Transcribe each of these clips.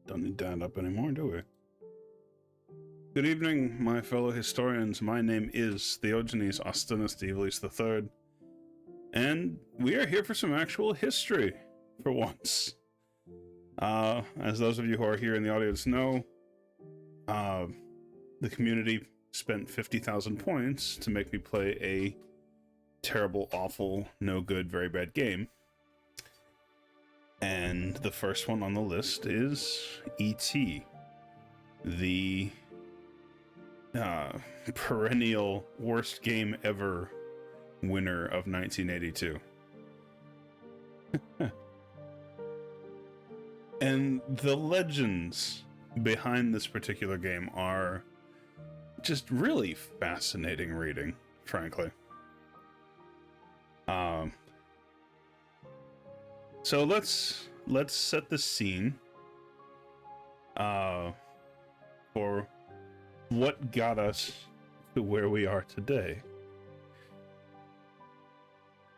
Don't need that up anymore, do we? Good evening, my fellow historians. My name is Theogenes Austinus Divalis III, and we are here for some actual history, for once. As those of you who are here in the audience know, the community spent 50,000 points to make me play a terrible, awful, no good, very bad game. And the first one on the list is E.T., the perennial worst game ever winner of 1982. And the legends behind this particular game are just really fascinating reading, frankly. So let's set the scene for what got us to where we are today.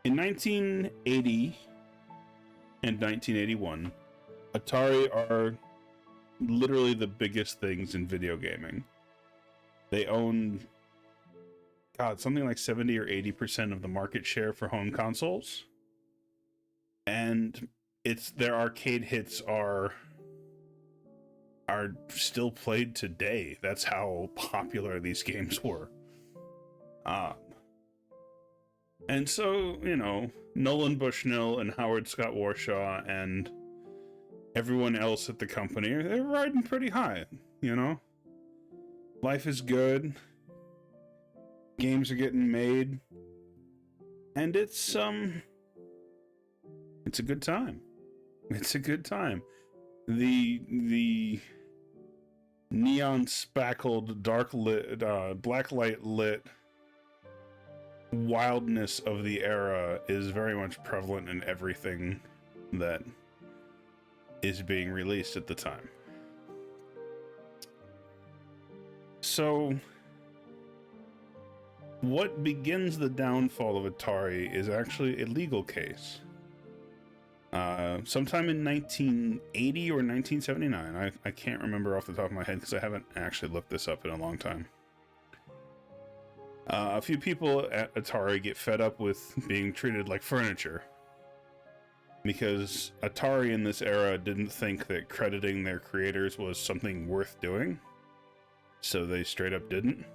In 1980 and 1981, Atari are literally the biggest things in video gaming. They own, something like 70 or 80% of the market share for home consoles. And their arcade hits are still played today. That's how popular these games were. And so, Nolan Bushnell and Howard Scott Warshaw and everyone else at the company, they're riding pretty high, Life is good. Games are getting made. And it's a good time. It's a good time. The neon spackled, dark lit, black light lit wildness of the era is very much prevalent in everything that is being released at the time. So, what begins the downfall of Atari is actually a legal case. Sometime in 1980 or 1979, I can't remember off the top of my head because I haven't actually looked this up in a long time. A few people at Atari get fed up with being treated like furniture because Atari in this era didn't think that crediting their creators was something worth doing, so they straight up didn't.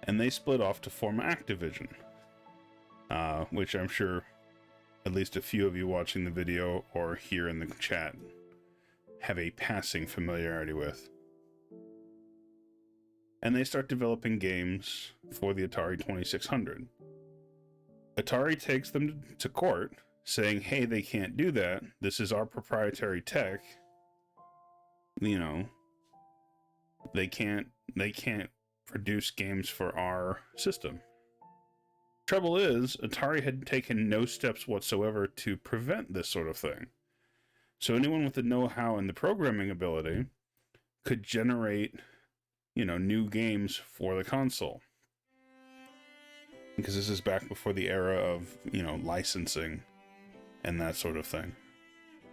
And they split off to form Activision, which I'm sure at least a few of you watching the video or here in the chat have a passing familiarity with. And they start developing games for the Atari 2600. Atari takes them to court, saying, hey, they can't do that. This is our proprietary tech. They can't produce games for our system. Trouble is, Atari had taken no steps whatsoever to prevent this sort of thing. So anyone with the know-how and the programming ability could generate new games for the console. Because this is back before the era of, licensing and that sort of thing.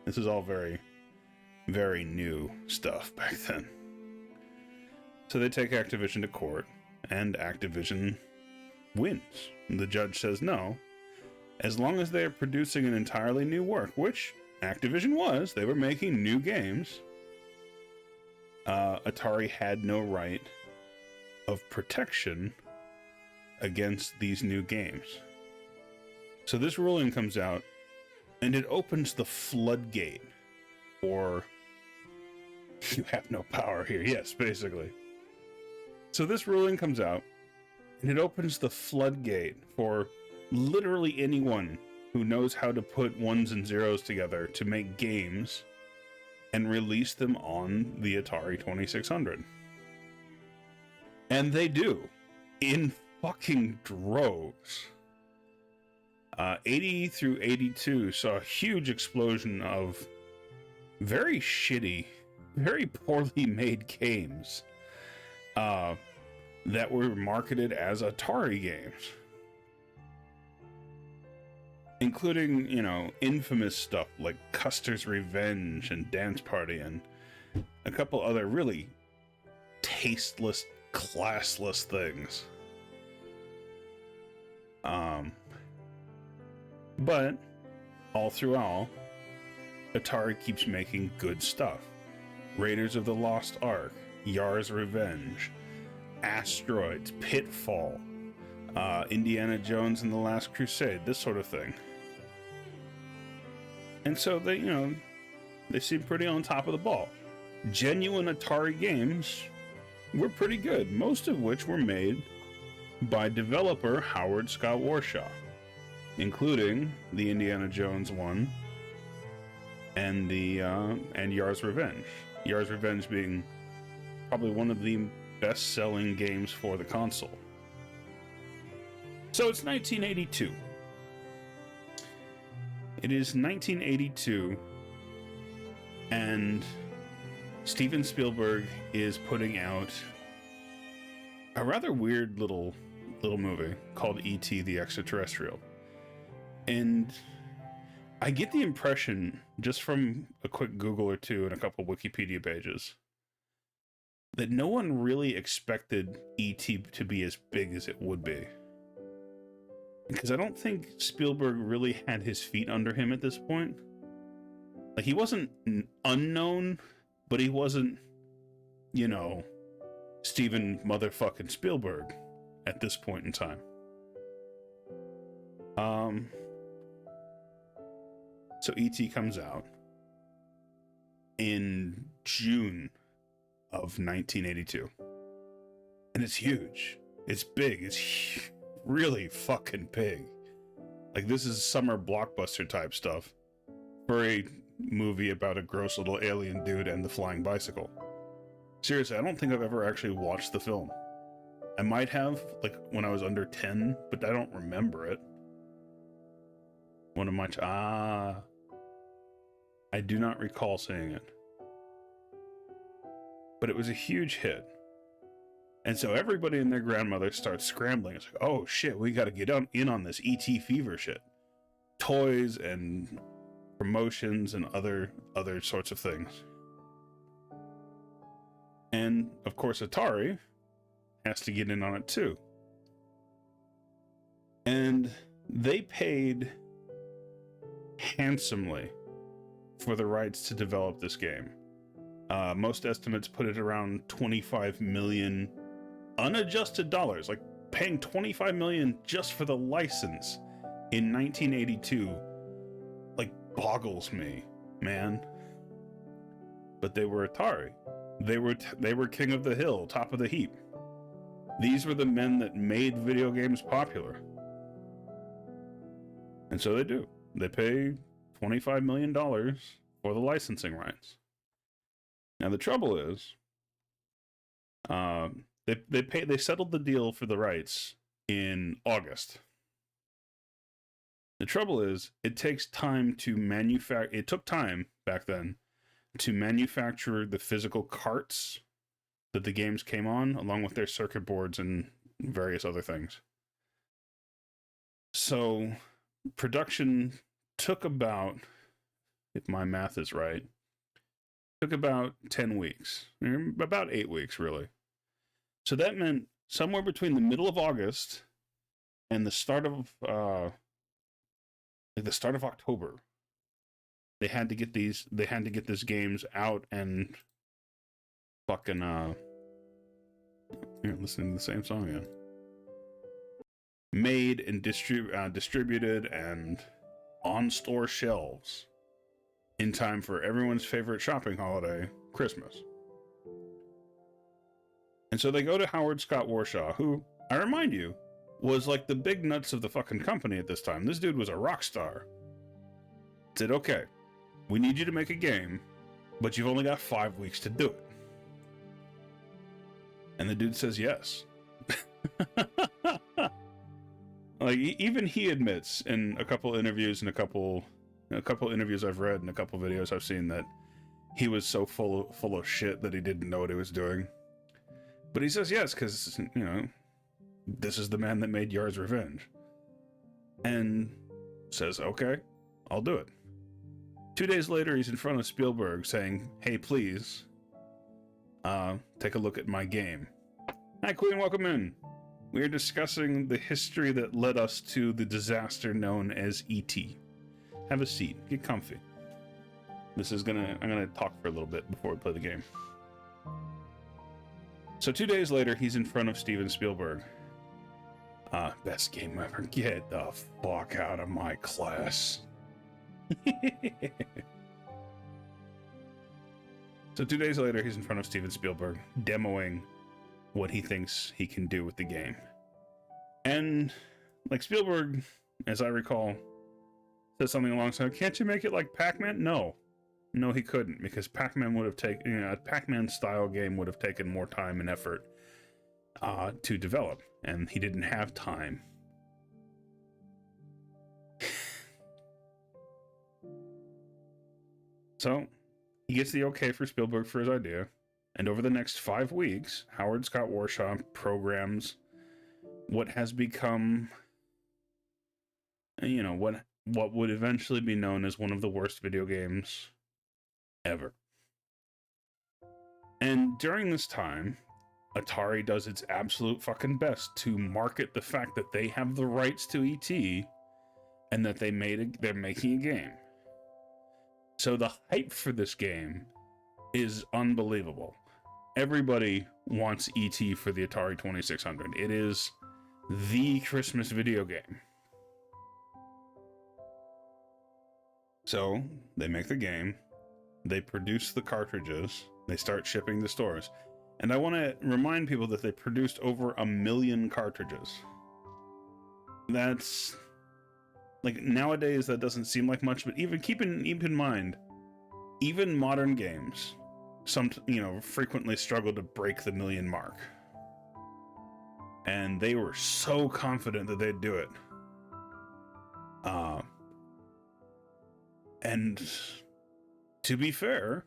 This is all very, very new stuff back then. So they take Activision to court, and Activision wins. The judge says no, as long as they are producing an entirely new work, which Activision was. They were making new games. Atari had no right of protection against these new games. So this ruling comes out, and it opens the floodgate for you have no power here. Yes, basically. So this ruling comes out, and it opens the floodgate for literally anyone who knows how to put ones and zeros together to make games and release them on the Atari 2600. And they do, in fucking droves. 80 through 82 saw a huge explosion of very shitty, very poorly made games that were marketed as Atari games. Including, infamous stuff like Custer's Revenge and Dance Party and a couple other really tasteless, classless things. But all through all, Atari keeps making good stuff. Raiders of the Lost Ark, Yar's Revenge, Asteroids, Pitfall, Indiana Jones and the Last Crusade, this sort of thing. And so they seem pretty on top of the ball. Genuine Atari games were pretty good, most of which were made by developer Howard Scott Warshaw, including the Indiana Jones one and and Yar's Revenge. Yar's Revenge being probably one of the best-selling games for the console. So it's 1982. It is 1982, and Steven Spielberg is putting out a rather weird little little movie called E.T. the Extra-Terrestrial. And I get the impression, just from a quick Google or two and a couple Wikipedia pages, that no one really expected E.T. to be as big as it would be. Because I don't think Spielberg really had his feet under him at this point. Like, he wasn't unknown, but he wasn't, you know, Steven motherfucking Spielberg at this point in time. So E.T. comes out in June of 1982. And it's huge. It's big. It's really fucking big. Like, this is summer blockbuster type stuff for a movie about a gross little alien dude and the flying bicycle. Seriously, I don't think I've ever actually watched the film. I might have, like, when I was under 10, but I don't remember it. One of my... I do not recall seeing it. But it was a huge hit. And so everybody and their grandmother starts scrambling. It's like, oh shit, we gotta get in on this E.T. fever shit. Toys and promotions and other sorts of things. And, of course, Atari has to get in on it too. And they paid handsomely for the rights to develop this game. Most estimates put it around 25 million unadjusted dollars, like paying 25 million just for the license in 1982, like, boggles me, man. But they were Atari. They were king of the hill, top of the heap. These were the men that made video games popular. And so they do. They pay $25 million for the licensing rights. Now the trouble is, they settled the deal for the rights in August. The trouble is, it takes time to manufacture. It took time back then to manufacture the physical carts that the games came on, along with their circuit boards and various other things. So production took about, if my math is right, took about 10 weeks, about 8 weeks, really. So that meant somewhere between the middle of August and the start of October, they had to get these games out and fucking listening to the same song again. Made and distributed and on store shelves in time for everyone's favorite shopping holiday, Christmas. And so they go to Howard Scott Warshaw, who, I remind you, was like the big nuts of the fucking company at this time. This dude was a rock star. Said, okay, we need you to make a game, but you've only got 5 weeks to do it. And the dude says yes. Like, even he admits in a couple interviews and a couple interviews I've read and a couple videos I've seen that he was so full of shit that he didn't know what he was doing. But he says yes because, you know, this is the man that made Yar's Revenge. And says, okay, I'll do it. 2 days later, he's in front of Spielberg saying, hey, please, take a look at my game. Hi, Queen, welcome in. We are discussing the history that led us to the disaster known as E.T. Have a seat. Get comfy. I'm gonna talk for a little bit before we play the game. So 2 days later, he's in front of Steven Spielberg. Best game ever. Get the fuck out of my class. So 2 days later, he's in front of Steven Spielberg, demoing what he thinks he can do with the game. And, like, Spielberg, as I recall, said something along the lines, can't you make it like Pac-Man? No, he couldn't, because Pac-Man would have taken, a Pac-Man style game would have taken more time and effort to develop, and he didn't have time. So he gets the okay for Spielberg for his idea, and over the next 5 weeks, Howard Scott Warshaw programs what has become, you know, what would eventually be known as one of the worst video games ever. And during this time, Atari does its absolute fucking best to market the fact that they have the rights to ET and that they're making a game. So the hype for this game is unbelievable. Everybody wants ET for the Atari 2600. It is the Christmas video game. So they make the game, they produce the cartridges, they start shipping to stores. And I want to remind people that they produced over 1 million cartridges. That's, like, nowadays that doesn't seem like much, but even keep in mind, even modern games, frequently struggle to break the 1 million mark. And they were so confident that they'd do it. And to be fair,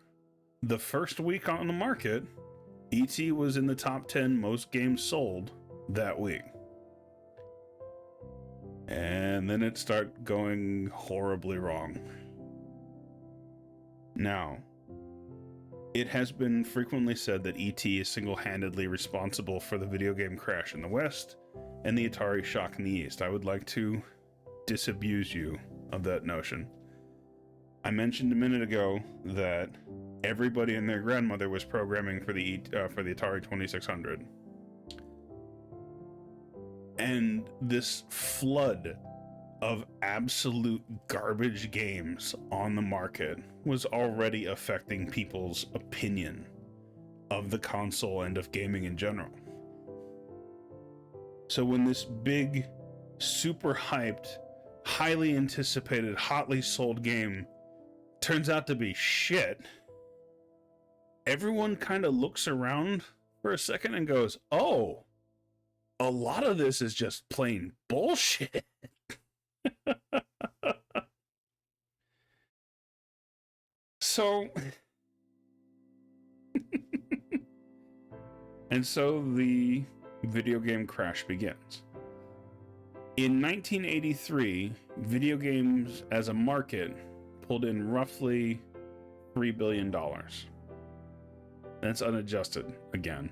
the first week on the market, ET was in the top 10 most games sold that week. And then it started going horribly wrong. Now, it has been frequently said that ET is single-handedly responsible for the video game crash in the West and the Atari shock in the East. I would like to disabuse you of that notion. I mentioned a minute ago that everybody and their grandmother was programming for the Atari 2600. And this flood of absolute garbage games on the market was already affecting people's opinion of the console and of gaming in general. So when this big, super hyped, highly anticipated, hotly sold game turns out to be shit, everyone kind of looks around for a second and goes, oh, a lot of this is just plain bullshit. So, and so the video game crash begins. In 1983, video games as a market pulled in roughly $3 billion. That's unadjusted again.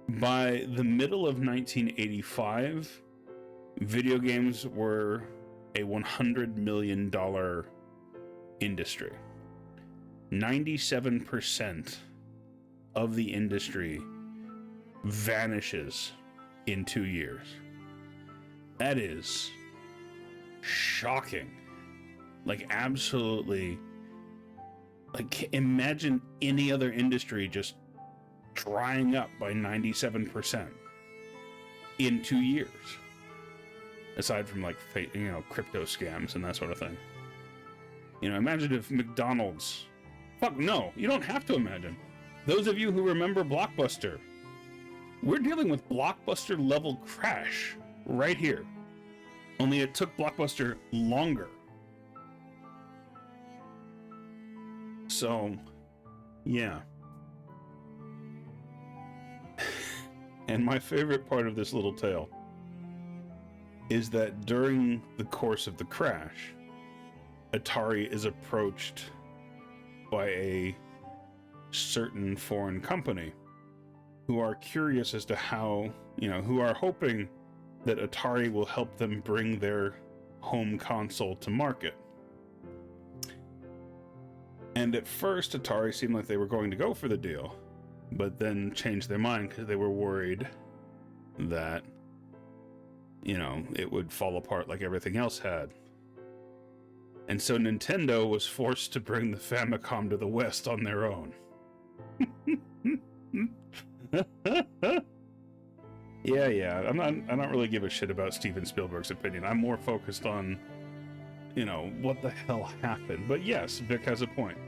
By the middle of 1985, video games were a $100 million industry. 97% of the industry vanishes in 2 years. That is shocking. Like, absolutely. Like, imagine any other industry just drying up by 97% in 2 years. Aside from, like, crypto scams and that sort of thing. Imagine if McDonald's... Fuck, no, you don't have to imagine. Those of you who remember Blockbuster, we're dealing with Blockbuster level crash right here. Only it took Blockbuster longer. So, yeah. And my favorite part of this little tale is that during the course of the crash, Atari is approached by a certain foreign company who are curious as to how, who are hoping that Atari will help them bring their home console to market. And at first, Atari seemed like they were going to go for the deal, but then changed their mind because they were worried that, it would fall apart like everything else had. And so Nintendo was forced to bring the Famicom to the West on their own. Yeah. I don't really give a shit about Steven Spielberg's opinion. I'm more focused on, what the hell happened. But yes, Vic has a point.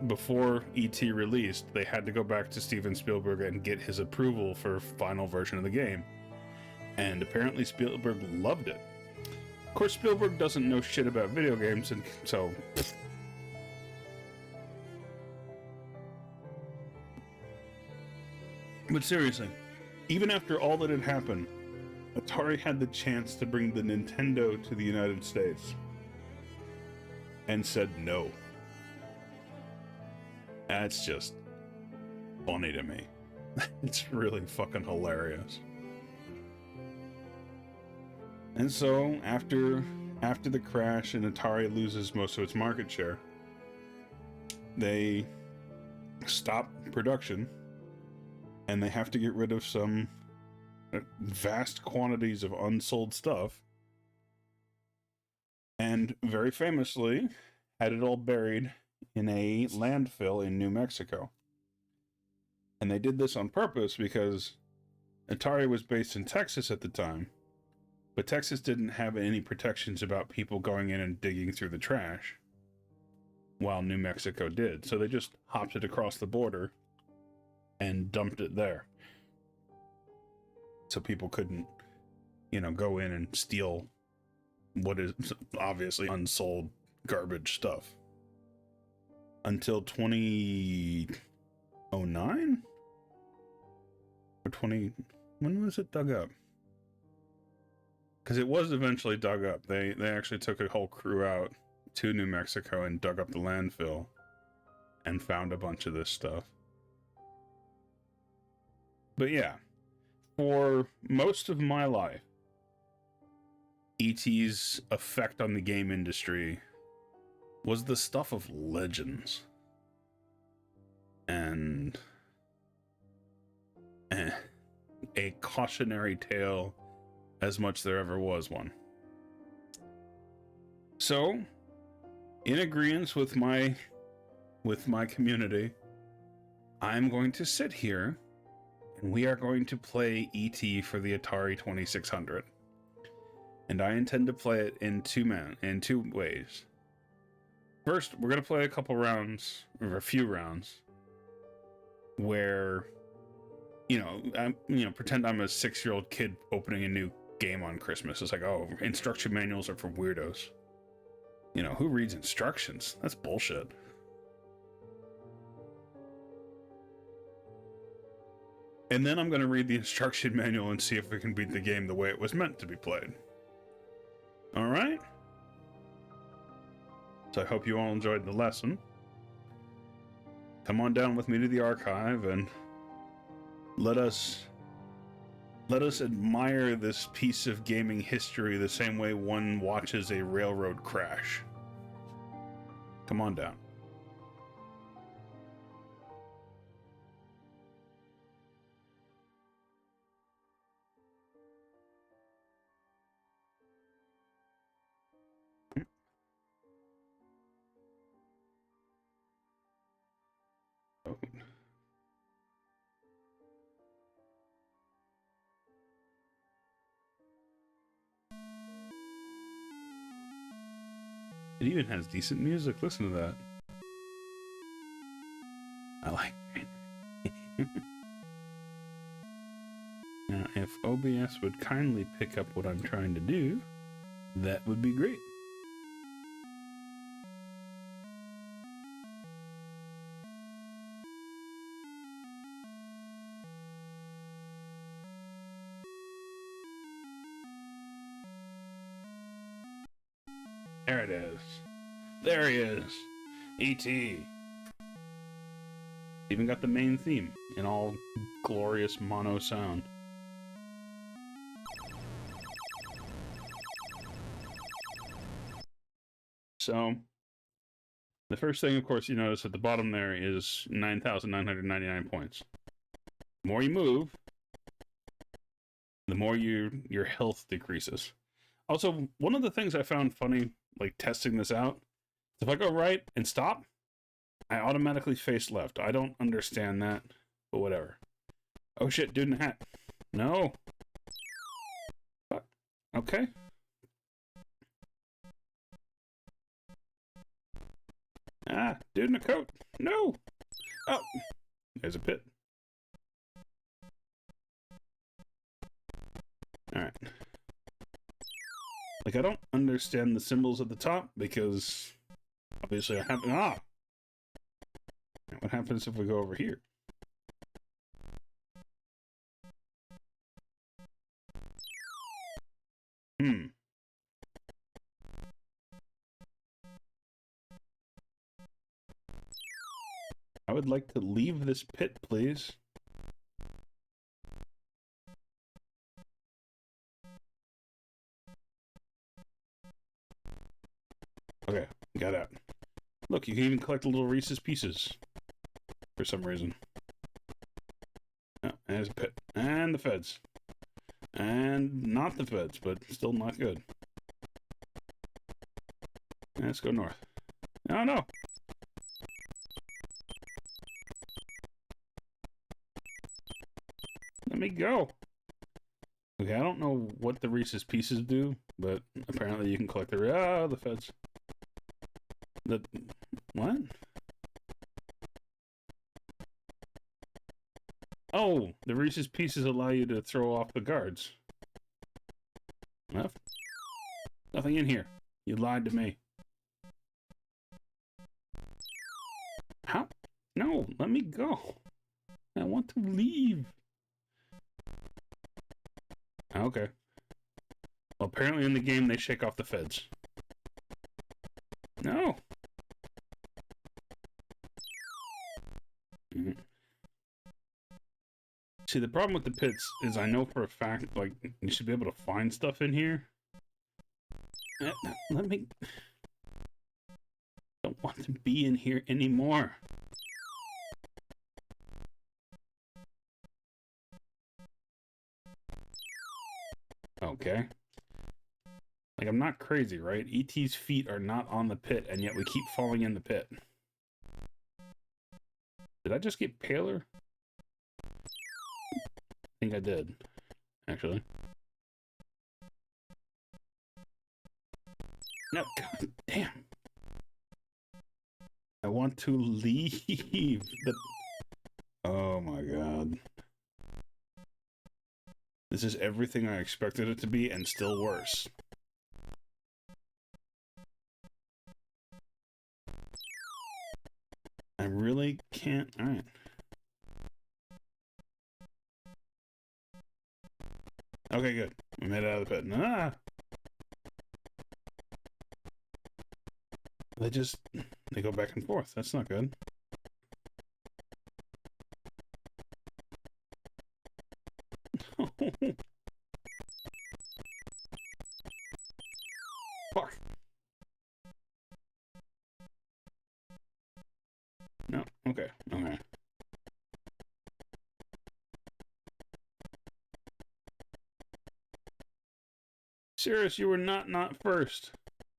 Before E.T. released, they had to go back to Steven Spielberg and get his approval for final version of the game. And apparently Spielberg loved it. Of course, Spielberg doesn't know shit about video games, and so... But seriously, even after all that had happened, Atari had the chance to bring the Nintendo to the United States and said no. That's just funny to me. It's really fucking hilarious. And so, after the crash and Atari loses most of its market share, they stop production and they have to get rid of some vast quantities of unsold stuff, and very famously had it all buried in a landfill in New Mexico. And they did this on purpose because Atari was based in Texas at the time, but Texas didn't have any protections about people going in and digging through the trash, while New Mexico did. So they just hopped it across the border and dumped it there. So people couldn't, go in and steal what is obviously unsold garbage stuff. Until 2009? Or when was it dug up? Because it was eventually dug up. They actually took a whole crew out to New Mexico and dug up the landfill and found a bunch of this stuff. But yeah, for most of my life, E.T.'s effect on the game industry was the stuff of legends. And a cautionary tale as much there ever was one. So, in agreement with my community, I'm going to sit here and we are going to play E.T. for the Atari 2600. And I intend to play it in two ways. First, we're going to play a couple rounds, or a few rounds, where, pretend I'm a 6-year-old kid opening a new game on Christmas. It's like, oh, instruction manuals are for weirdos. Who reads instructions? That's bullshit. And then I'm going to read the instruction manual and see if we can beat the game the way it was meant to be played. Alright? So I hope you all enjoyed the lesson. Come on down with me to the archive and let us admire this piece of gaming history the same way one watches a railroad crash. Come on down. It even has decent music. Listen to that. I like it. Now, if OBS would kindly pick up what I'm trying to do, that would be great. There it is. There he is. E.T. Even got the main theme in all glorious mono sound. So, the first thing, of course, you notice at the bottom there is 9,999 points. The more you move, the more your health decreases. Also, one of the things I found funny, like testing this out, if I go right and stop, I automatically face left. I don't understand that, but whatever. Oh shit, dude in a hat. No. Fuck. Okay. Ah, dude in a coat. No. Oh, there's a pit. Alright. Like, I don't understand the symbols at the top because obviously I have... Ah! What happens if we go over here? I would like to leave this pit, please. Okay, got out. Look, you can even collect the little Reese's Pieces. For some reason. Oh, there's a pit. And the feds. And not the feds, but still not good. Let's go north. Oh, no! Let me go! Okay, I don't know what the Reese's Pieces do, but apparently you can collect the feds. What? Oh, the Reese's Pieces allow you to throw off the guards. Nothing in here. You lied to me. How? No, let me go. I want to leave. Okay. Well, apparently in the game they shake off the feds. No. Mm-hmm. See, the problem with the pits is I know for a fact, like, you should be able to find stuff in here. Let me... Don't want to be in here anymore. Okay. Like, I'm not crazy, right? E.T.'s feet are not on the pit, and yet we keep falling in the pit. Did I just get paler? I think I did, actually. No, god damn. I want to leave the... Oh my god. This is everything I expected it to be, and still worse. I really can't... Alright. Okay, good. We made it out of the pit. Ah! They go back and forth. That's not good. Fuck. No, okay, okay. Serious, you were not first.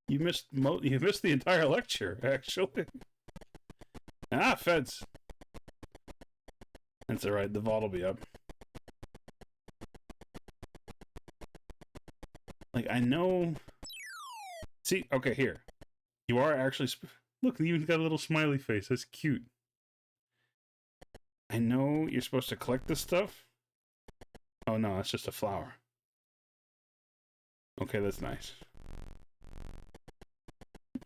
You missed the entire lecture, actually. Ah, feds. That's alright, the vault will be up. Like, I know... See, okay, here. You are actually... Look, you even got a little smiley face. That's cute. I know you're supposed to collect this stuff. Oh, no, that's just a flower. Okay, that's nice.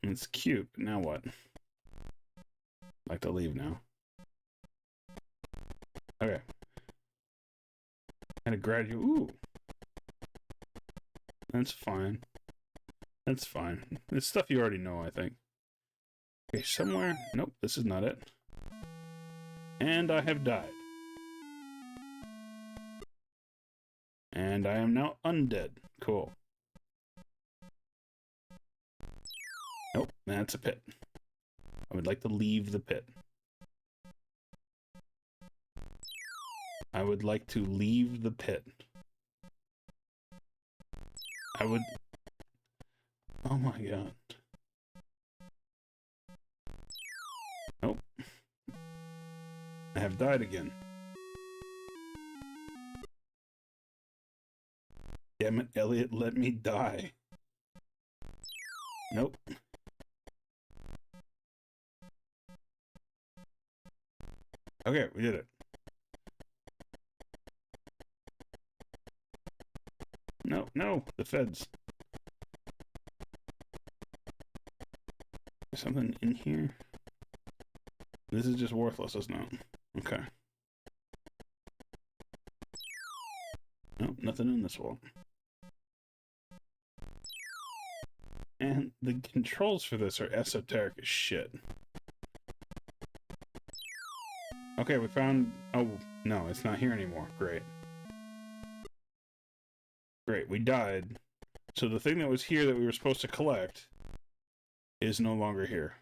It's cute, but now what? I'd like to leave now. Okay. And a graduate. Ooh. That's fine. That's fine. It's stuff you already know, I think. Okay, somewhere. Nope, this is not it. And I have died. And I am now undead. Cool. Nope, that's a pit. I would like to leave the pit. I would like to leave the pit. I would... Oh my god. Nope. I have died again. Damn it, Elliot, let me die. Nope. Okay, we did it. No, no, the feds. There's something in here. This is just worthless, isn't it? Okay. Nope, nothing in this wall. And the controls for this are esoteric as shit. Okay, we found... Oh, no, it's not here anymore. Great. Great, we died. So the thing that was here that we were supposed to collect is no longer here.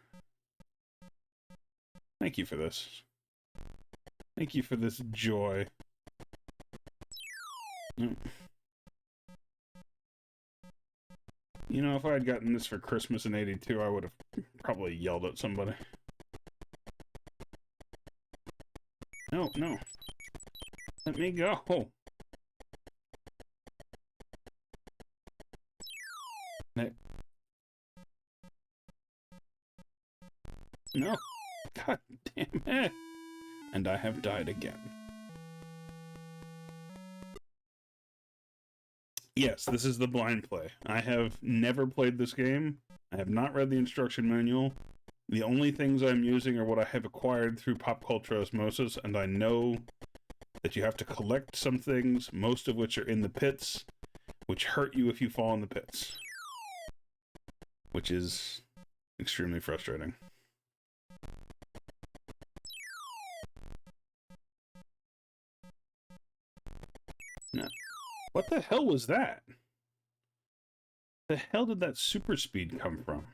Thank you for this. Thank you for this joy. You know, if I had gotten this for Christmas in '82, I would have probably yelled at somebody. No, no. Let me go. No. God damn it. And I have died again. Yes, this is the blind play. I have never played this game. I have not read the instruction manual. The only things I'm using are what I have acquired through pop culture osmosis, and I know that you have to collect some things, most of which are in the pits, which hurt you if you fall in the pits. Which is extremely frustrating. No. What the hell was that? The hell did that super speed come from?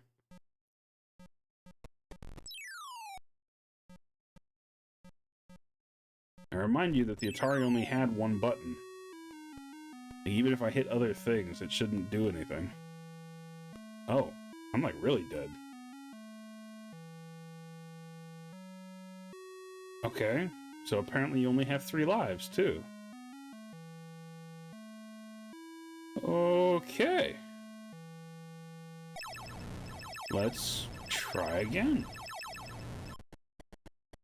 I remind you that the Atari only had one button. Even if I hit other things, it shouldn't do anything. Oh, I'm like really dead. Okay, so apparently you only have 3 lives, too. Okay. Let's try again.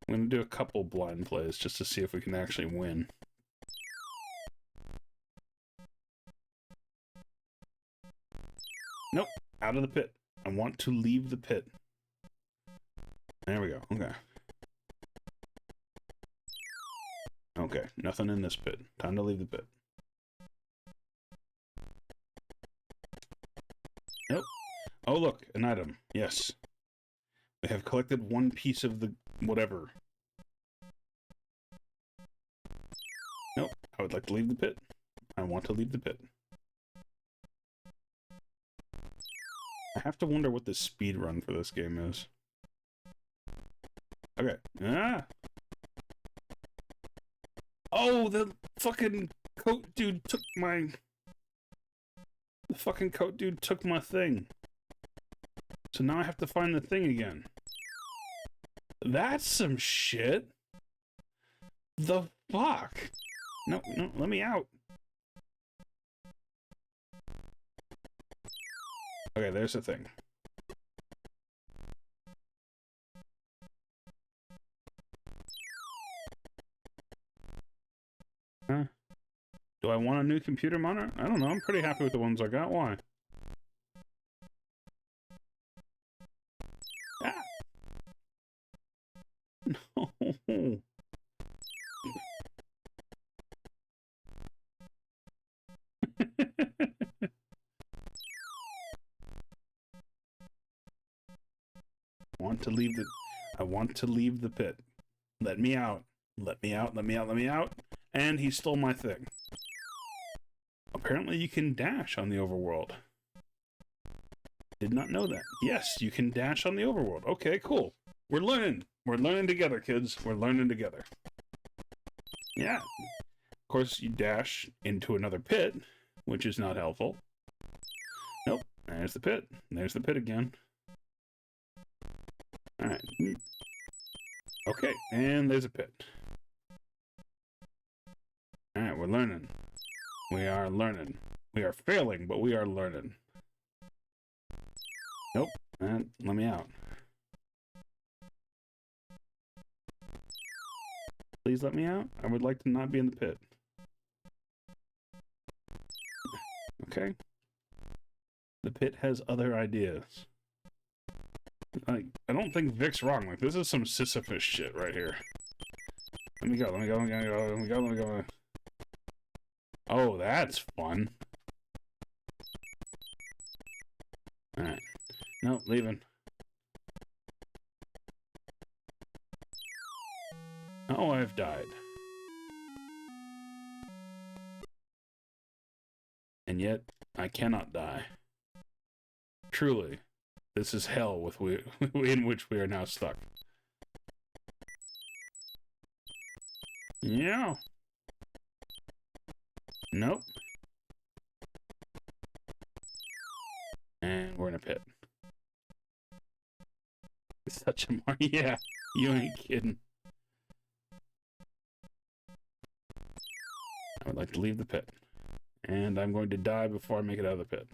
I'm gonna do a couple blind plays just to see if we can actually win. Nope, out of the pit. I want to leave the pit. There we go, okay. Okay, nothing in this pit. Time to leave the pit. Nope. Oh, look, an item. Yes. We have collected one piece of the whatever. Nope. I would like to leave the pit. I want to leave the pit. I have to wonder what the speed run for this game is. Okay. Ah! Oh, the fucking coat dude took my... The fucking coat dude took my thing. So now I have to find the thing again. That's some shit. The fuck? No, no, let me out. Okay, there's the thing. Huh? Do I want a new computer monitor? I don't know. I'm pretty happy with the ones I got. Why? Ah! No. I want to leave the pit. Let me out. Let me out, let me out, let me out. And he stole my thing. Apparently you can dash on the overworld. Did not know that. Yes, you can dash on the overworld. Okay, cool. We're learning. We're learning together, kids. We're learning together. Yeah. Of course, you dash into another pit, which is not helpful. Nope. There's the pit. There's the pit again. Alright. Okay, and there's a pit. Alright, we're learning. We are learning. We are failing, but we are learning. Nope. And let me out. Please let me out. I would like to not be in the pit. Okay. The pit has other ideas. Like, I don't think Vic's wrong. Like, this is some Sisyphus shit right here. Let me go, let me go, let me go, let me go, let me go. Oh, that's fun. Alright. Nope, leaving. Oh, died. And yet, I cannot die. Truly, this is hell with in which we are now stuck. Yeah. Nope. And we're in a pit. Such a mark. Yeah, you ain't kidding. I would like to leave the pit. And I'm going to die before I make it out of the pit.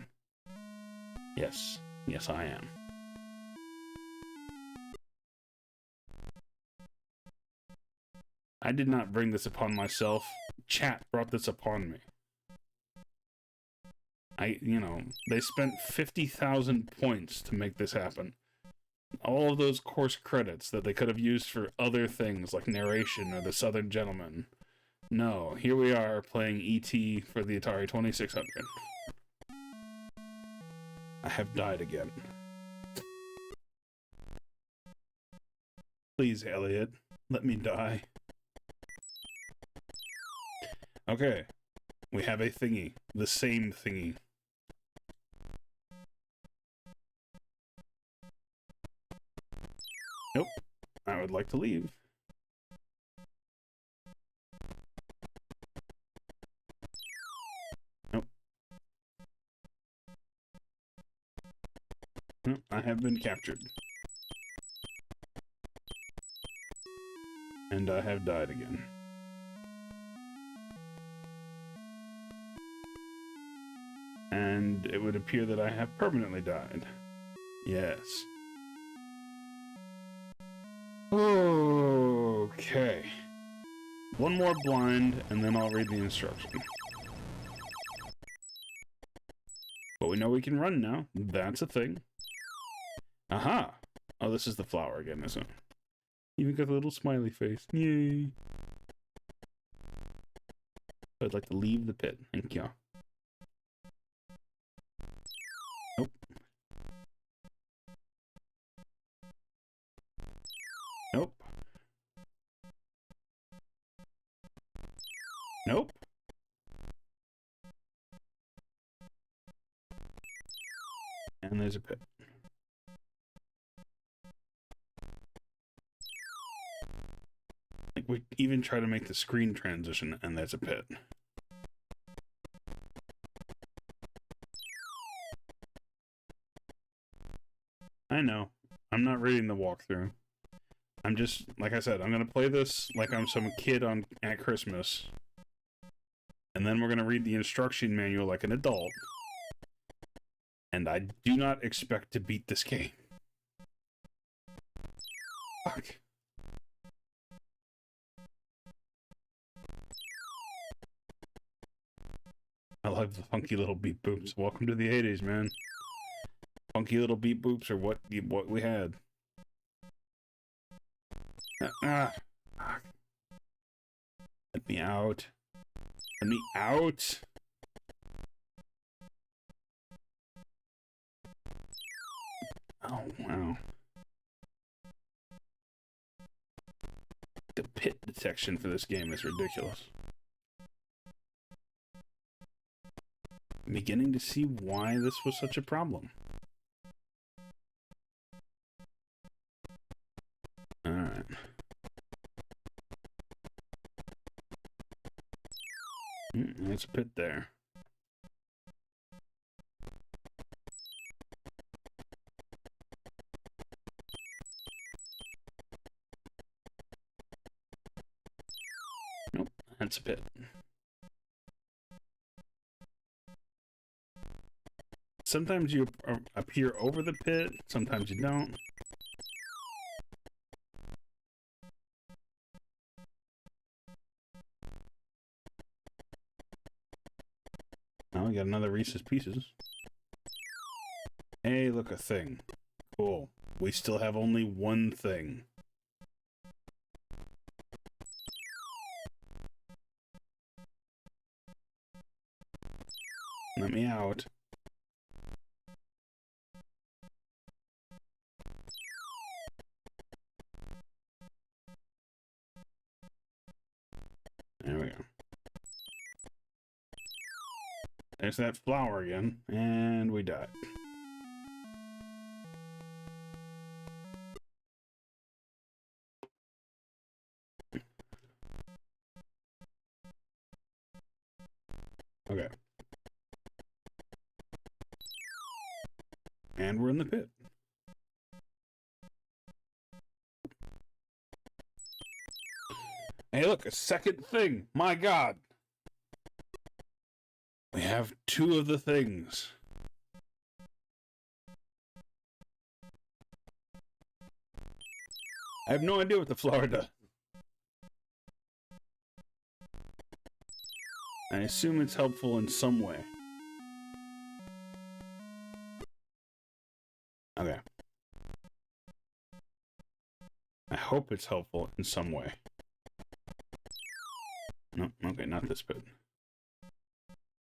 Yes. Yes, I am. I did not bring this upon myself. Chat brought this upon me. They spent 50,000 points to make this happen. All of those course credits that they could have used for other things like narration or The Southern Gentleman. No, here we are playing E.T. for the Atari 2600. I have died again. Please, Elliot, let me die. Okay, we have a thingy. The same thingy. Nope. I would like to leave. Nope. Nope. I have been captured. And I have died again. And it would appear that I have permanently died. Yes. Okay. One more blind, and then I'll read the instruction. But we know we can run now. That's a thing. Aha! Oh, this is the flower again, isn't it? Even got a little smiley face. Yay! I'd like to leave the pit. Thank you. Nope. Nope. Nope. And there's a pit. Like, we even try to make the screen transition, and there's a pit. I know. I'm not reading the walkthrough. I'm just, like I said, I'm gonna play this like I'm some kid at Christmas. And then we're gonna read the instruction manual like an adult. And I do not expect to beat this game. Fuck. I love the funky little beep boops. Welcome to the 80s, man. Funky little beep boops are what we had. Let me out. Let me out. Oh, wow. The pit detection for this game is ridiculous. I'm beginning to see why this was such a problem. Alright. There's a pit there. Nope, that's a pit. Sometimes you appear over the pit, sometimes you don't. Now we got another Reese's Pieces. Hey, look, a thing. Cool. We still have only one thing. Let me out. There's that flower again, and we died. Okay. And we're in the pit. Hey, look, a second thing. My God. We have 2 of the things. I have no idea what the flower does. I assume it's helpful in some way. Okay. I hope it's helpful in some way. No, okay, not this bit.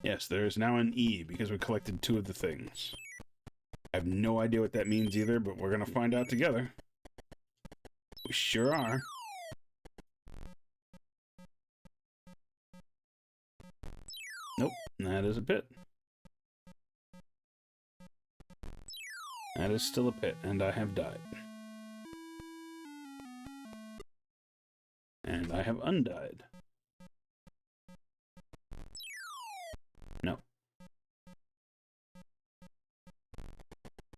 Yes, there is now an E because we collected 2 of the things. I have no idea what that means either, but we're gonna find out together. We sure are. Nope, that is a pit. That is still a pit, and I have died. And I have undied. No.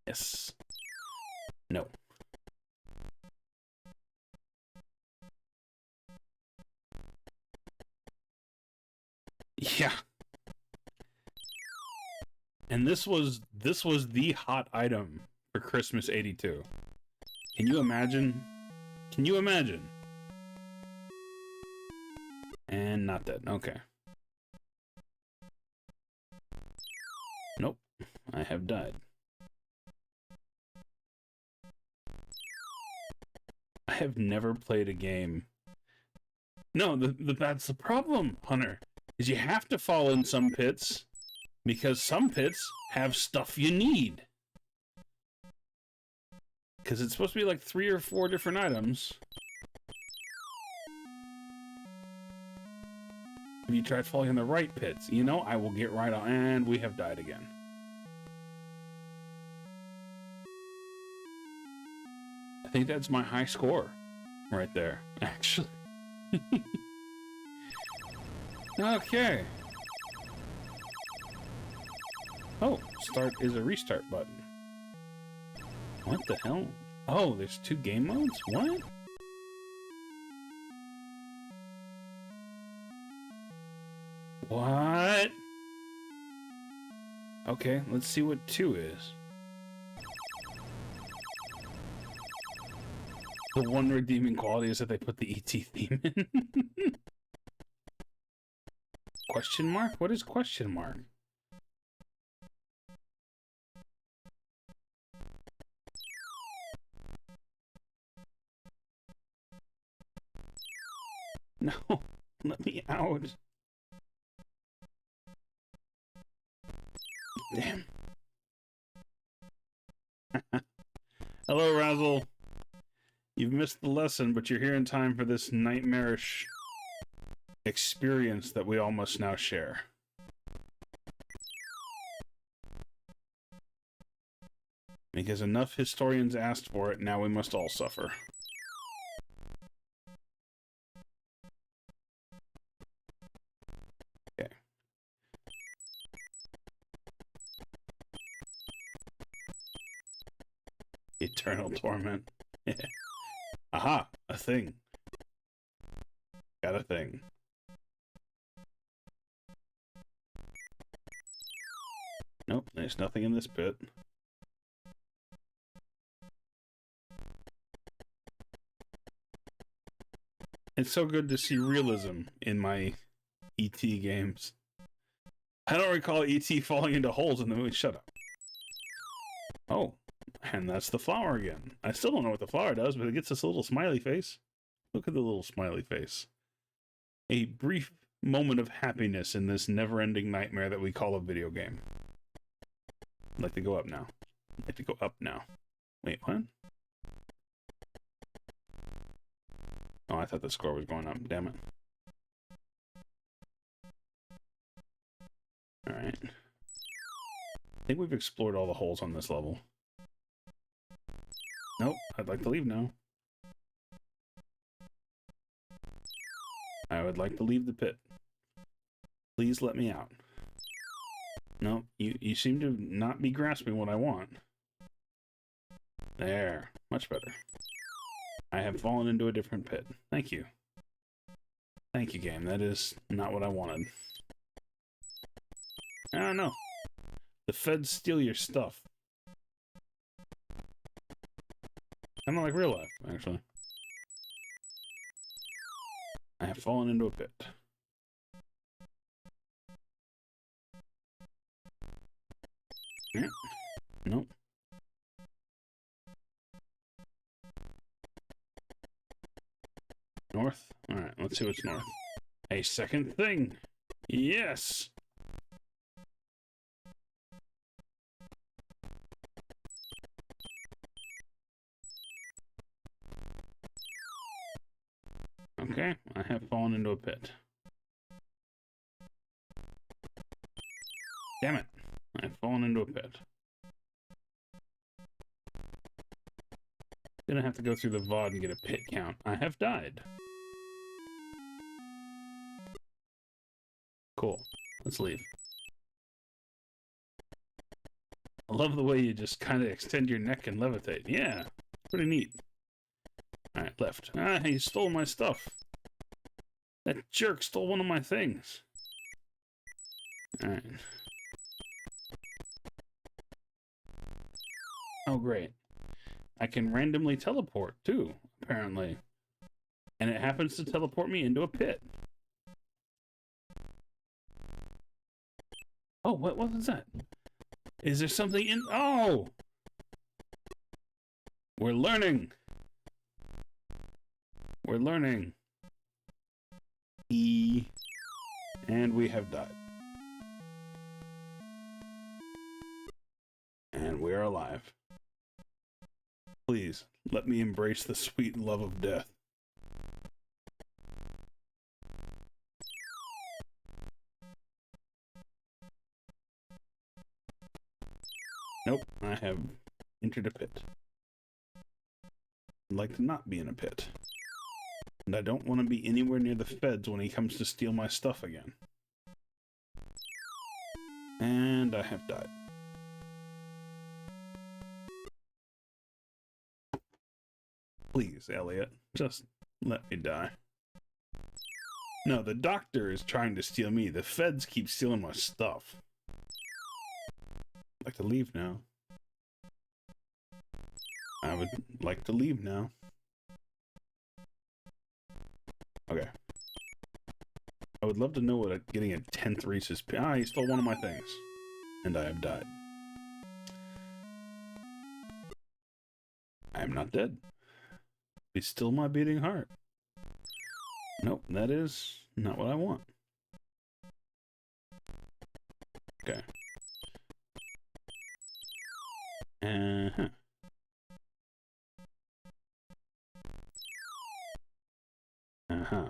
Yes. No. Yeah. And this was the hot item for Christmas '82. Can you imagine? Can you imagine? And not that. Okay. Nope. I have died. I have never played a game. No, that's the problem, Hunter. Is you have to fall in some pits because some pits have stuff you need. Because it's supposed to be like 3 or 4 different items. If you try falling in the right pits, you know, I will get right on. And we have died again. I think that's my high score right there, actually. Okay. Oh, start is a restart button. What the hell? Oh, there's 2 game modes? What? What? Okay, let's see what 2 is. The one redeeming quality is that they put the ET theme in. Question mark? What is question mark? No, let me out. Damn. Hello, Razzle. You've missed the lesson, but you're here in time for this nightmarish experience that we all must now share. Because enough historians asked for it, now we must all suffer. Okay. Eternal torment. Aha! A thing. Got a thing. Nope, there's nothing in this pit. It's so good to see realism in my E.T. games. I don't recall E.T. falling into holes in the movie. Shut up. Oh, and that's the flower again. I still don't know what the flower does, but it gets this little smiley face. Look at the little smiley face. A brief moment of happiness in this never-ending nightmare that we call a video game. I'd like to go up now. I'd like to go up now. Wait, what? Oh, I thought the score was going up. Damn it. Alright. think we've explored all the holes on this level. Nope, I'd like to leave now. I would like to leave the pit. Please let me out. No, you seem to not be grasping what I want. There, much better. I have fallen into a different pit. Thank you. Thank you, game. That is not what I wanted. I don't know. The feds steal your stuff. Kind of like real life, actually. I have fallen into a pit. Yeah. Nope. North? Alright, let's see what's north. A second thing! Yes! Okay, I have fallen into a pit. Damn it! I've fallen into a pit. Gonna have to go through the VOD and get a pit count. I have died. Cool. Let's leave. I love the way you just kind of extend your neck and levitate. Yeah, pretty neat. Alright, left. Ah, he stole my stuff. That jerk stole one of my things. Alright. Oh, great. I can randomly teleport, too, apparently. And it happens to teleport me into a pit. Oh, what was that? Is there something in... Oh! We're learning! We're learning. And we have died. And we're alive. Please, let me embrace the sweet love of death. Nope, I have entered a pit. I'd like to not be in a pit. And I don't want to be anywhere near the feds when he comes to steal my stuff again. And I have died. Please, Elliot, just let me die. No, the doctor is trying to steal me. The feds keep stealing my stuff. I'd like to leave now. I would like to leave now. Okay. I would love to know what getting a 10th Reese's... Ah, he stole one of my things. And I have died. I am not dead. Be still my beating heart. Nope, that is not what I want. Okay. Uh-huh. Uh-huh.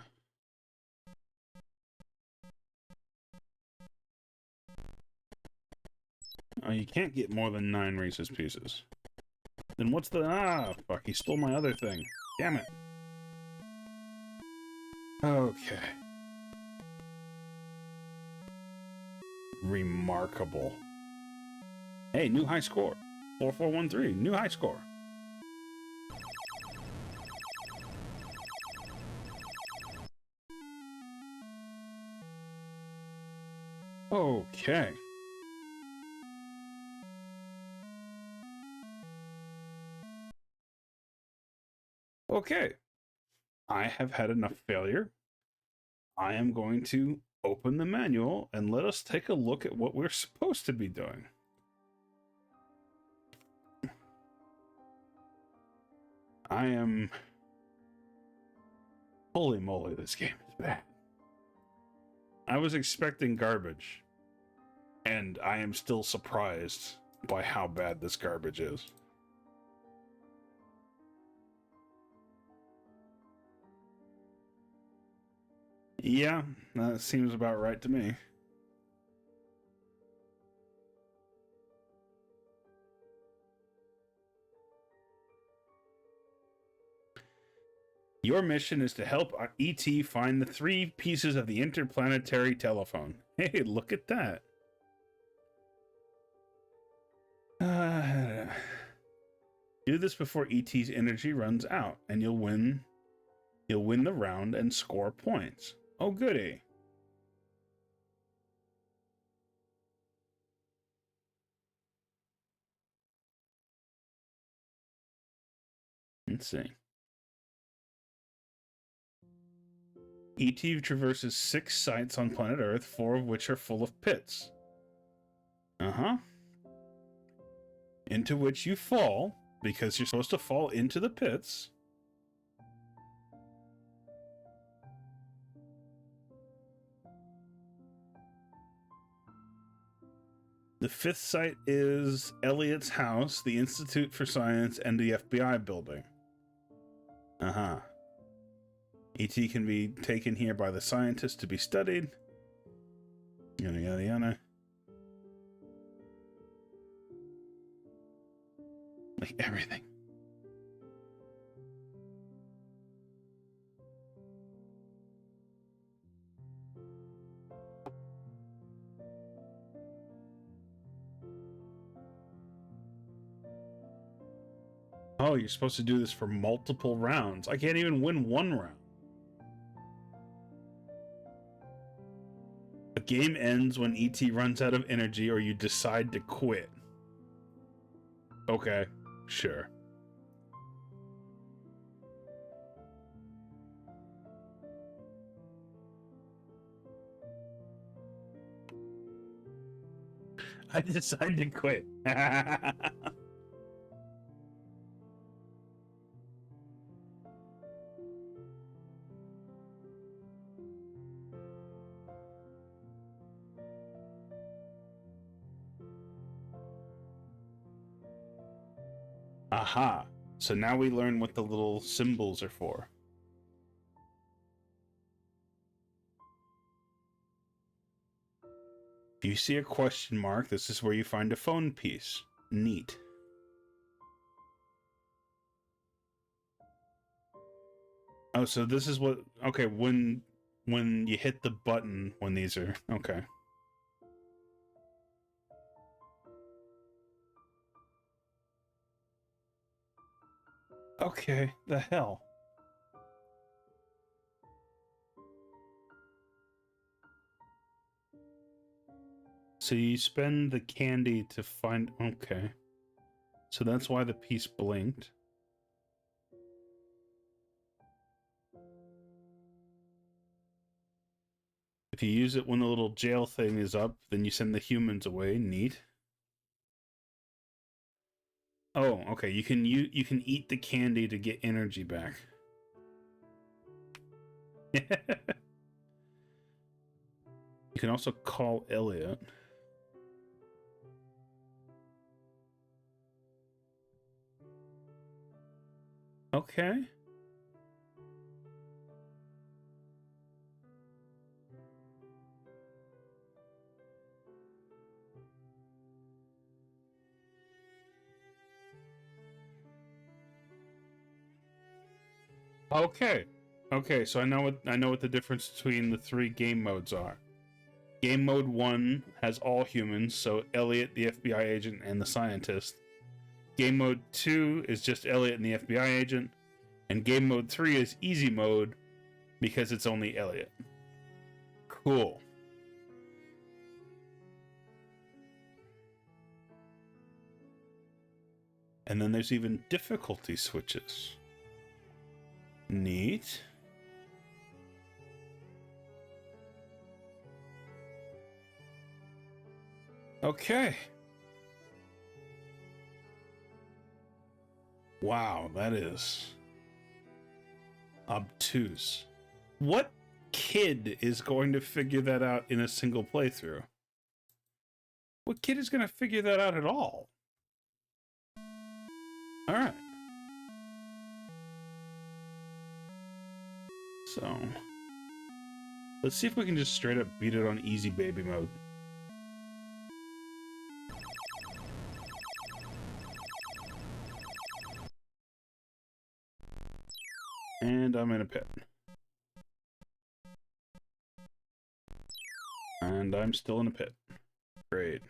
Oh, you can't get more than 9 Reese's Pieces. Then what's the... Ah, fuck, he stole my other thing. Damn it. Okay. Remarkable. Hey, new high score. 4413, new high score. Okay. Okay. I have had enough failure. I am going to open the manual and let us take a look at what we're supposed to be doing. I am... Holy moly, this game is bad. I was expecting garbage, and I am still surprised by how bad this garbage is. Yeah, that seems about right to me. Your mission is to help ET find the 3 pieces of the interplanetary telephone. Hey, look at that. Do this before ET's energy runs out, and you'll win the round and score points. Oh, goody. Let's see. ET traverses 6 sites on planet Earth, 4 of which are full of pits. Into which you fall, because you're supposed to fall into the pits. The 5th site is Elliot's house, the Institute for Science, and the FBI building. ET can be taken here by the scientists to be studied. Yada, yada, yada. Like everything. Oh, you're supposed to do this for multiple rounds. I can't even win 1 round. The game ends when ET runs out of energy or you decide to quit. Okay, sure. I decide to quit. Aha. So now we learn what the little symbols are for. If you see a question mark, this is where you find a phone piece. Neat. Oh, so this is what... Okay, when you hit the button, when these are... Okay. Okay, the hell. So you spend the candy to find... Okay. So that's why the piece blinked. If you use it when the little jail thing is up, then you send the humans away. Neat. Oh, okay. You can eat the candy to get energy back. You can also call Elliot. Okay. Okay. Okay, so I know what the difference between the 3 game modes are. Game mode 1 has all humans, so Elliot, the FBI agent, and the scientist. Game mode 2 is just Elliot and the FBI agent. And game mode 3 is easy mode because it's only Elliot. Cool. And then there's even difficulty switches. Neat. Okay. Wow, that is obtuse. What kid is going to figure that out in a single playthrough? What kid is going to figure that out at all? All right. So, let's see if we can just straight up beat it on easy baby mode. And I'm in a pit. And I'm still in a pit. Great.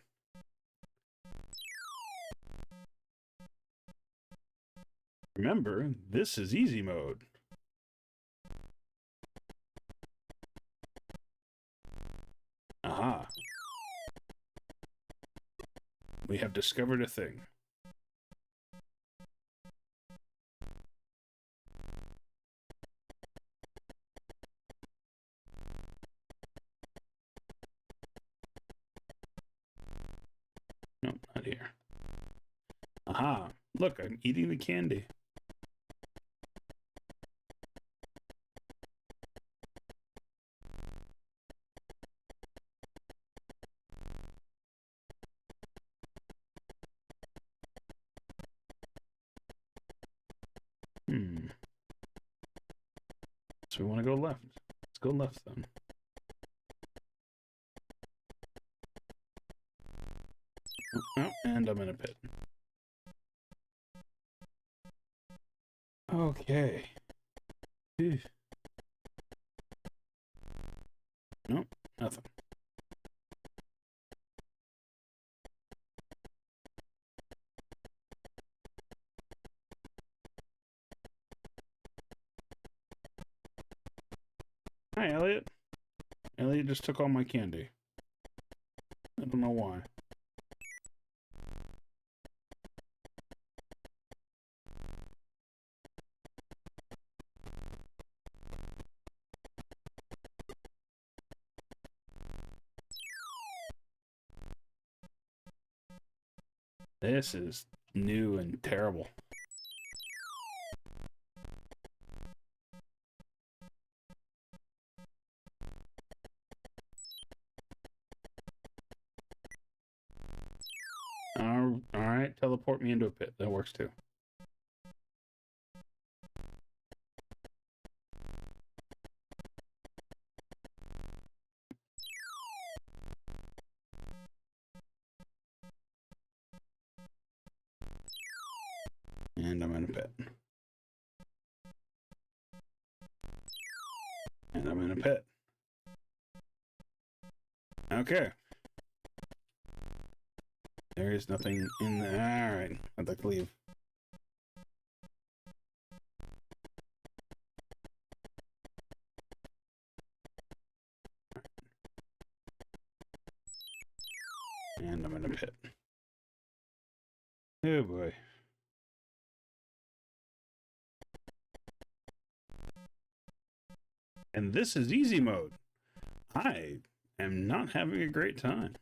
Remember, this is easy mode. Aha. We have discovered a thing. No, not here. Aha. Look, I'm eating the candy. So we want to go left. Let's go left then. Oh, and I'm in a pit. Okay. Nope, nothing. Hi, Elliot. Elliot just took all my candy. I don't know why. This is new and terrible. Alright, teleport me into a pit. That works too. And I'm in a pit. And I'm in a pit. Okay. There is nothing in there. Alright, I'd like to leave. And I'm in a pit. Oh boy. And this is easy mode. I am not having a great time.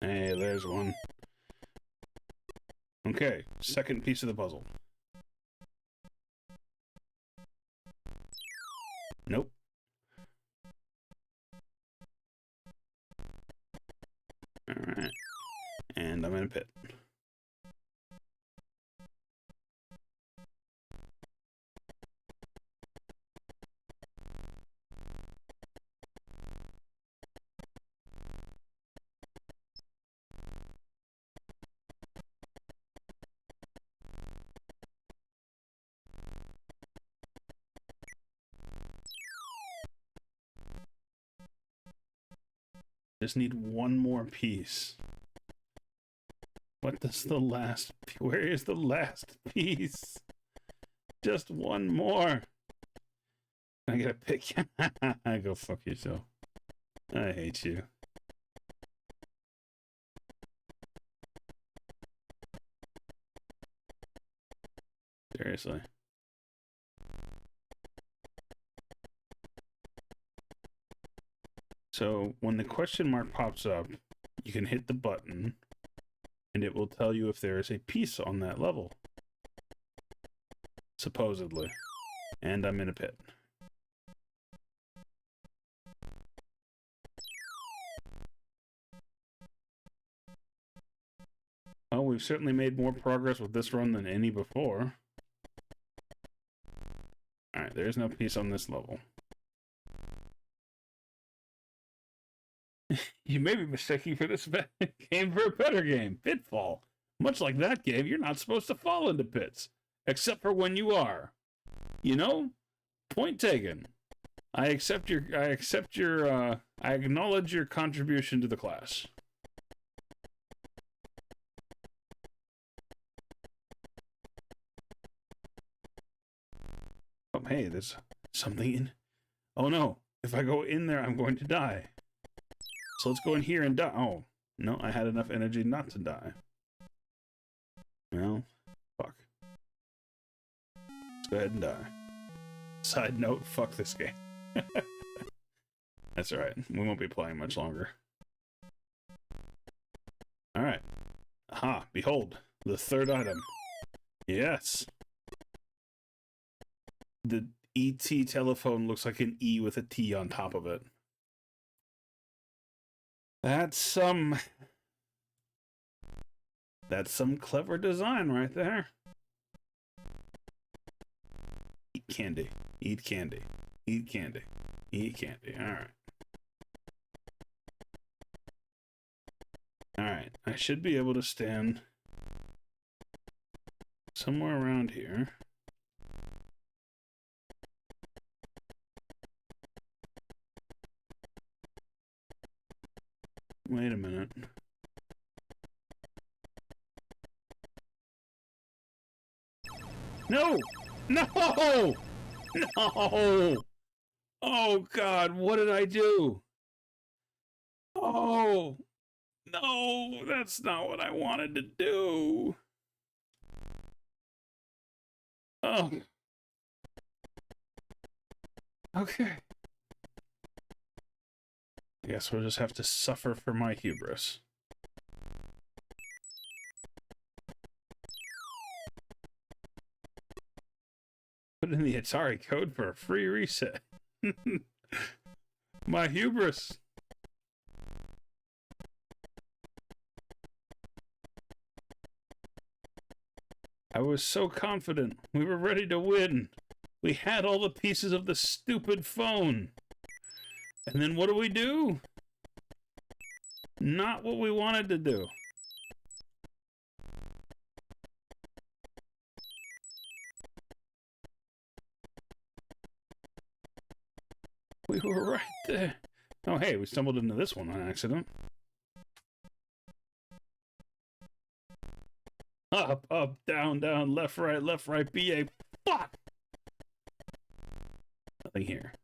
Hey, there's one. Okay, second piece of the puzzle. Nope. Alright. And I'm in a pit. Just need one more piece. What does the last... Where is the last piece? Just one more. I gotta pick. Go fuck yourself. I hate you. Seriously. So when the question mark pops up, you can hit the button and it will tell you if there is a piece on that level. Supposedly. And I'm in a pit. Oh, we've certainly made more progress with this run than any before. Alright, there's no piece on this level. You may be mistaking for this game for a better game, Pitfall. Much like that game, you're not supposed to fall into pits, except for when you are. You know? Point taken. I acknowledge your contribution to the class. Oh, hey, there's something in. Oh no, if I go in there, I'm going to die. So let's go in here and die. Oh, no, I had enough energy not to die. Well, fuck. Let's go ahead and die. Side note, fuck this game. That's alright. We won't be playing much longer. Alright. Aha, behold, the third item. Yes. The ET telephone looks like an E with a T on top of it. That's some clever design right there. Eat candy. Eat candy. Eat candy. Eat candy. Alright. Alright. I should be able to stand somewhere around here. Wait a minute. No! No! No! Oh, God, what did I do? Oh, no, that's not what I wanted to do. Oh. Okay. I guess we'll just have to suffer for my hubris. Put in the Atari code for a free reset. My hubris. I was so confident. We were ready to win. We had all the pieces of the stupid phone. And then what do? Not what we wanted to do. We were right there. Oh, hey, we stumbled into this one on accident. Up, up, down, down, left, right, BA. Fuck! Nothing here.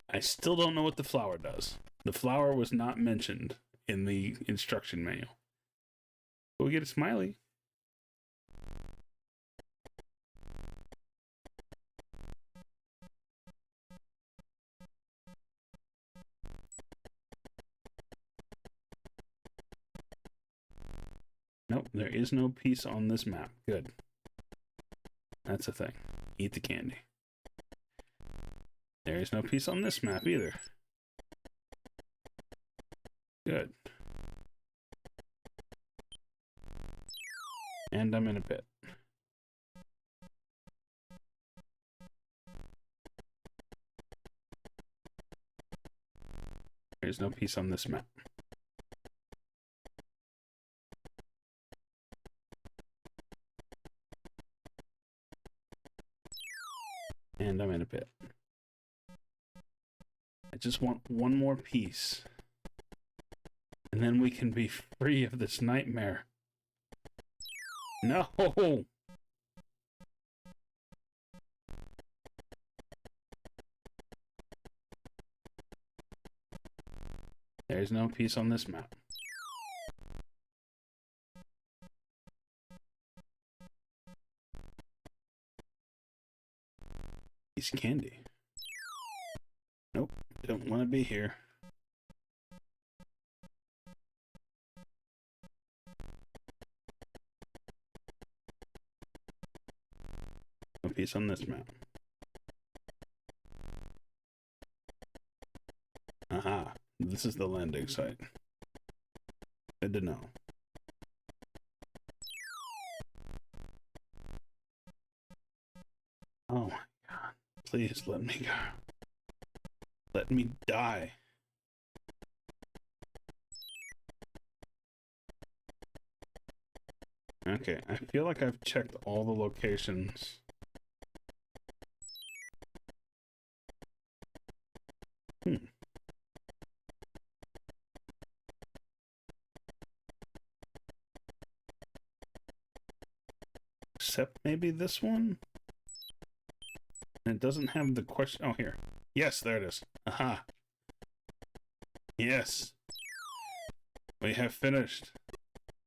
I still don't know what the flower does. The flower was not mentioned in the instruction manual. But we get a smiley. Nope, there is no piece on this map. Good. That's a thing. Eat the candy. There is no piece on this map either. Good. And I'm in a pit. There's no piece on this map. And I'm in a pit. I just want one more piece. And then we can be free of this nightmare. No! There's no piece on this map. Piece of candy. Nope, don't want to be here. No piece on this map. Aha, this is the landing site. Good to know. Please let me go. Let me die. Okay, I feel like I've checked all the locations. Except maybe this one? And it doesn't have the question. Oh, here. Yes, there it is. Aha. Yes. We have finished.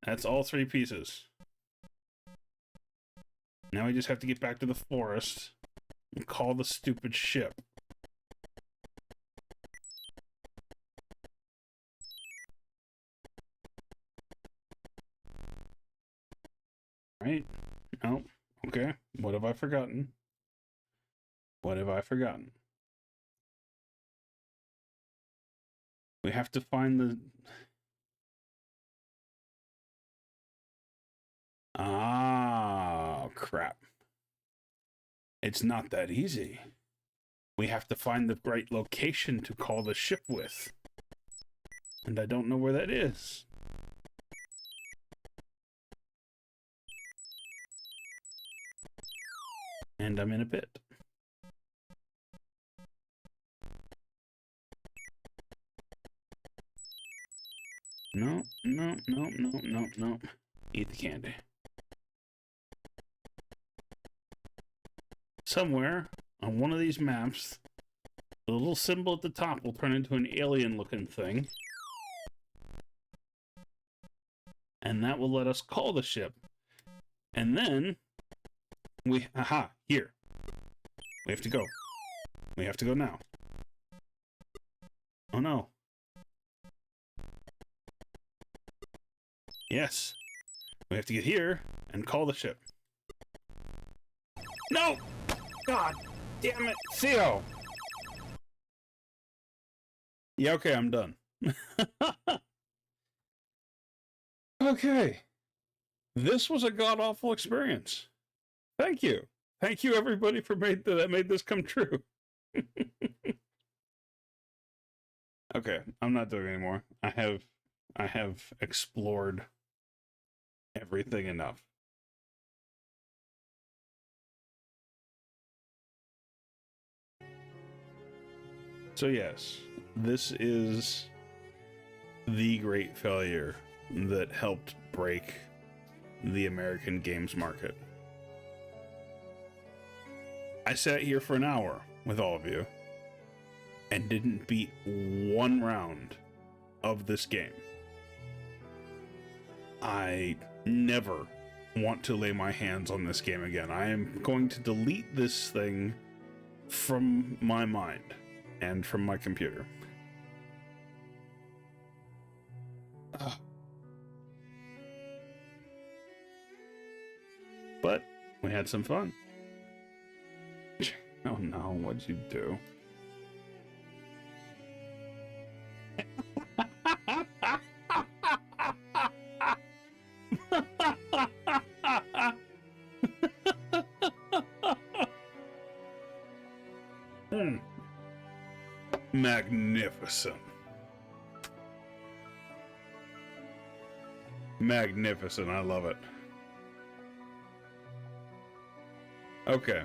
That's all 3 pieces. Now we just have to get back to the forest and call the stupid ship. Right? No. Okay. What have I forgotten? What have I forgotten? We have to find the... Ah, crap. It's not that easy. We have to find the right location to call the ship with. And I don't know where that is. And I'm in a pit. No, no, no, no, no, no. Eat the candy. Somewhere on one of these maps, the little symbol at the top will turn into an alien-looking thing. And that will let us call the ship. And then aha, here. We have to go. We have to go now. Oh no. Yes. We have to get here and call the ship. No! God damn it, Theo! Yeah, okay, I'm done. Okay. This was a god-awful experience. Thank you. Thank you, everybody, for that made this come true. Okay, I'm not doing it anymore. I have explored everything enough. So yes, this is the great failure that helped break the American games market. I sat here for an hour with all of you and didn't beat one round of this game. I never want to lay my hands on this game again. I am going to delete this thing from my mind and from my computer. But we had some fun. Oh no, what'd you do? Magnificent. Magnificent, I love it. Okay.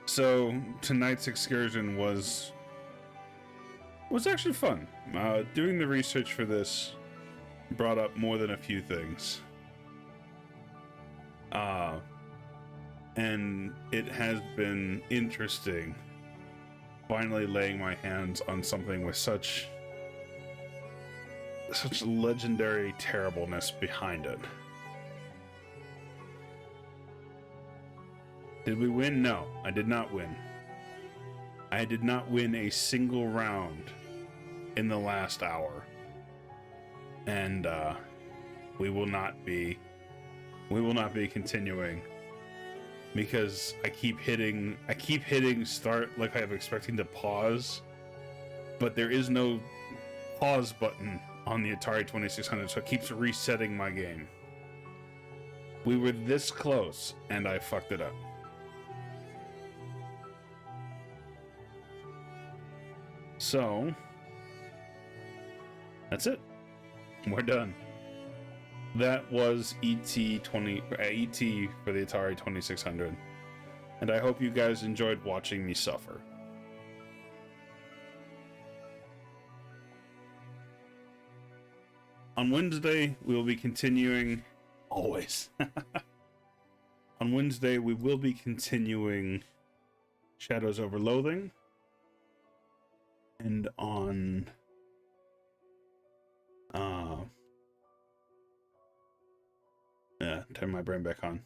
So, tonight's excursion was actually fun. Doing the research for this brought up more than a few things. And it has been interesting finally laying my hands on something with such legendary terribleness behind it. Did we win? No, I did not win. I did not win a single round in the last hour. And we will not be continuing because I keep hitting start like I'm expecting to pause, but there is no pause button on the Atari 2600, so it keeps resetting my game. We were this close and I fucked it up. So that's it. We're done. That was ET for the Atari 2600. And I hope you guys enjoyed watching me suffer. On Wednesday, we will be continuing... Always. On Wednesday, we will be continuing Shadows Over Loathing. And on... turn my brain back on.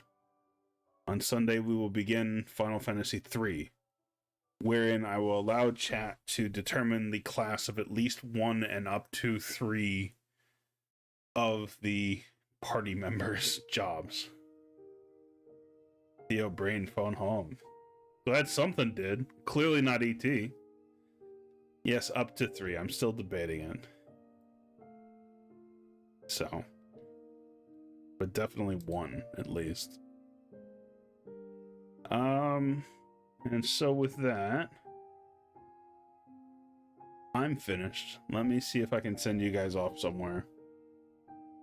On Sunday, we will begin Final Fantasy III, wherein I will allow chat to determine the class of at least 1 and up to 3 of the party members' jobs. Theo brain phone home. Glad something did. Clearly not ET. Yes, up to 3. I'm still debating it. So. But definitely 1, at least. And so with that, I'm finished. Let me see if I can send you guys off somewhere.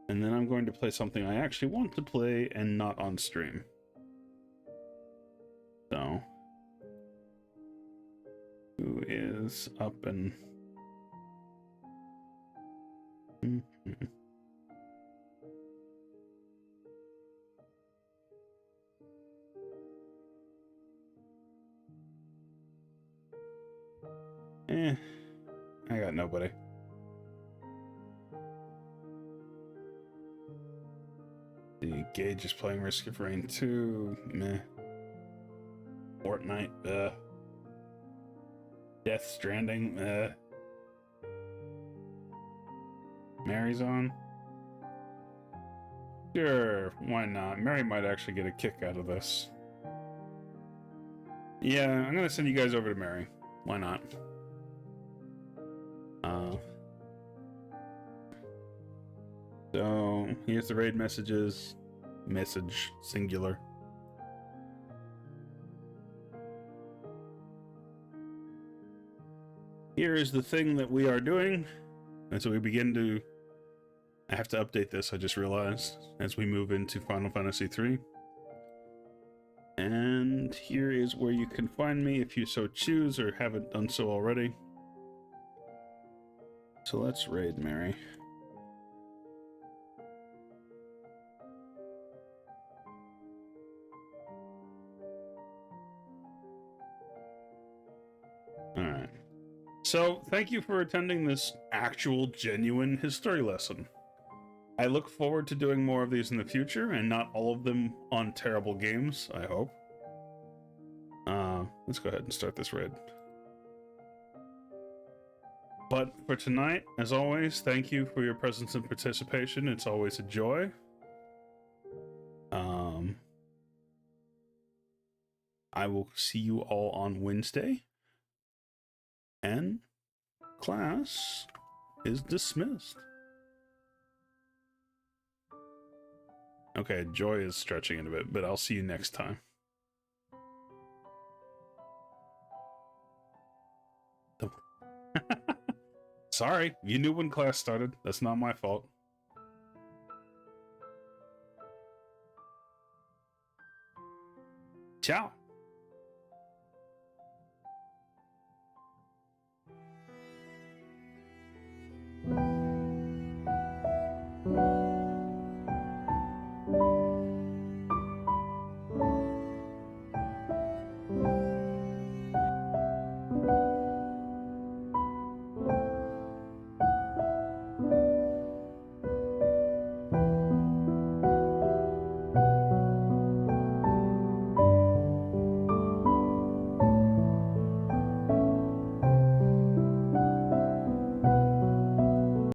And then I'm going to play something I actually want to play and not on stream. So. Who is up and... I got nobody. The Gage is playing Risk of Rain 2. Meh. Fortnite. Death Stranding. Mary's on. Sure, why not? Mary might actually get a kick out of this. Yeah, I'm gonna send you guys over to Mary. Why not? So, here's the raid messages. Message, singular. Here is the thing that we are doing. And so we begin to... I have to update this, I just realized, as we move into Final Fantasy III. And here is where you can find me if you so choose or haven't done so already. So let's raid Mary. Alright. So, thank you for attending this actual, genuine history lesson. I look forward to doing more of these in the future, and not all of them on terrible games, I hope. Let's go ahead and start this raid. But for tonight, as always, thank you for your presence and participation. It's always a joy. I will see you all on Wednesday. And class is dismissed. Okay, Joy is stretching it a bit, but I'll see you next time. Sorry, you knew when class started. That's not my fault. Ciao.